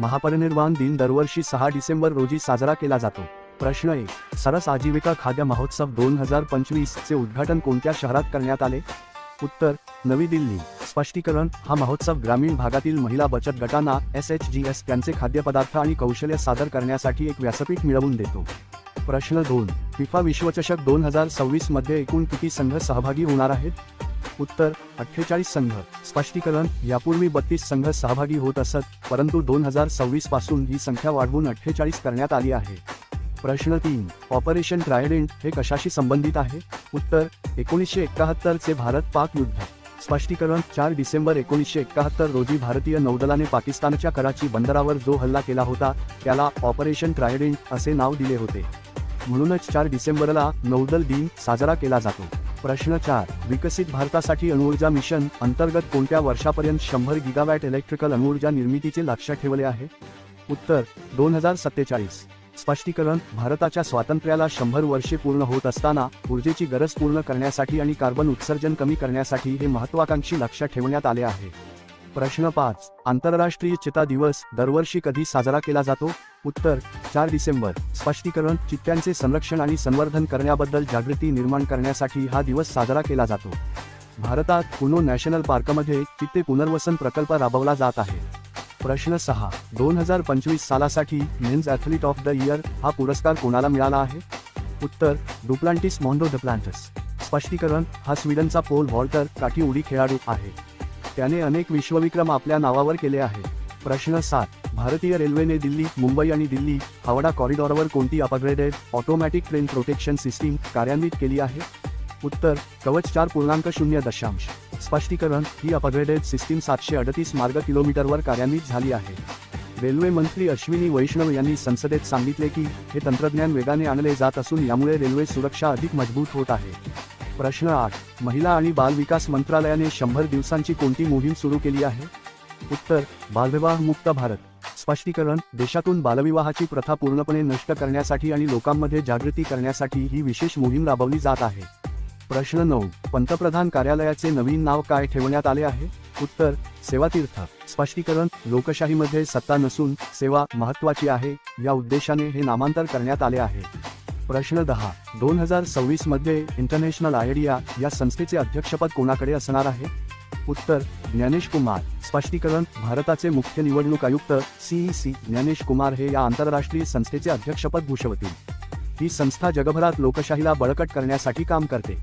महापरिनिर्वाण दिन दरवर्षी 6 डिसेंबर रोजी साजरा केला जातो. प्रश्न 1. सरस आजीविका खाद्य महोत्सव 2025 चे उद्घाटन कोणत्या शहरात करण्यात आले? उत्तर: नवी दिल्ली. स्पष्टीकरण: हा महोत्सव ग्रामीण भागातील महिला बचत गटांना SHGs त्यांचे खाद्यपदार्थ आणि कौशल्य सादर करण्यासाठी एक व्यासपीठ मिळवून देतो. प्रश्न 2. फिफा विश्वचषक 2026 मध्ये एकूण किती संघ सहभागी होणार आहेत? उत्तर: 48 संघ. स्पष्टीकरण: यापूर्वी 32 संघ सहभागी होत असत, परंतु 2026 पासून ही संख्या वाढवून 48 करण्यात आली आहे. प्रश्न 3. ऑपरेशन ट्रायडेंट हे कशाशी संबंधित आहे? उत्तर: 1971 चे भारत-पाक युद्ध. स्पष्टीकरण: 4 डिसेंबर 1971 रोजी भारतीय नौदलाने पाकिस्तानच्या कराची बंदरावर जो हल्ला केला होता त्याला ऑपरेशन ट्रायडेंट असे नाव दिले होते. म्हणूनच 4 डिसेंबरला नौदल दिन साजरा केला जातो. प्रश्न 4. विकसित भारतासाठी अणुऊर्जा मिशन अंतर्गत कोणत्या वर्षापर्यंत 100 गिगावॅट इलेक्ट्रिकल अणुऊर्जा निर्मितीचे लक्ष्य ठेवले आहे? उत्तर: 2047. स्पष्टीकरण: भारताच्या स्वातंत्र्याला 100 वर्षे पूर्ण होत असताना ऊर्जेची गरज पूर्ण करण्यासाठी आणि कार्बन उत्सर्जन कमी करण्यासाठी हे महत्त्वाकांक्षी लक्ष्य ठेवण्यात आले आहे. प्रश्न 5. आंतरराष्ट्रीय चिता दिवस दरवर्षी कधी साजरा केला जातो? उत्तर: 4 डिसेंबर. स्पष्टीकरण: चित्त्यांचे संरक्षण आणि संवर्धन करण्याबद्दल जागृती निर्माण करण्यासाठी हा दिवस साजरा केला जातो. भारतात कुनो नॅशनल पार्कमध्ये चित्ते पुनर्वसन प्रकल्प राबवला जात आहे. प्रश्न 6. 2025 सालासाठी men's athlete of the year हा पुरस्कार कोणाला मिळाला आहे? उत्तर: डुप्लांटिस मोंडो डुप्लांटिस. स्पष्टीकरण: हा स्वीडनचा पोल व्हॉल्टर काठी उडी खेळाडू आहे. त्याने अनेक विश्वविक्रम आपल्या नावावर केले आहे. प्रश्न 7. भारतीय रेल्वेने दिल्ली, मुंबई आणि दिल्ली, हावडा कॉरिडॉरवर कोणती upgraded automatic train protection system कार्यान्वित केली आहे? उत्तर: कवच 4.0. स्पष्टीकरण: ही अपग्रेडेड सिस्टीम 738 मार्ग किलोमीटरवर कार्यान्वित झाली आहे. रेल्वे मंत्री अश्विनी वैष्णव यांनी संसदेत सांगितले की हे तंत्रज्ञान वेगाने आणले जात असून यामुळे रेल्वे सुरक्षा अधिक मजबूत होत आहे. प्रश्न 8. महिला आणि बाल विकास मंत्रालयाने 100 दिवसांची कोणती मोहीम सुरू केली आहे? उत्तर: बालविवाह मुक्त भारत. स्पष्टीकरण: देशातून बालविवाहाची प्रथा पूर्णपणे नष्ट करण्यासाठी आणि लोकांमध्ये जागृती करण्यासाठी ही विशेष मोहीम राबवली जात आहे. प्रश्न 9. पंतप्रधान कार्यालयाचे नवीन नाव काय ठेवण्यात आले आहे? उत्तर: सेवातीर्थ. स्पष्टीकरण: लोकशाहीमध्ये सत्ता नसून सेवा महत्त्वाची आहे या उद्देशाने हे नामांतर करण्यात आले आहे. प्रश्न 10. 2026 मध्ये इंटरनॅशनल आयडिया या संस्थेचे अध्यक्षपद कोणाकडे असणार आहे? उत्तर: ज्ञानेश कुमार. स्पष्टीकरण: भारताचे मुख्य निवडणूक आयुक्त CEC ज्ञानेश कुमार हे या आंतरराष्ट्रीय संस्थेचे अध्यक्षपद भूषवतील. ही संस्था जगभरात लोकशाहीला बळकट करण्यासाठी काम करते.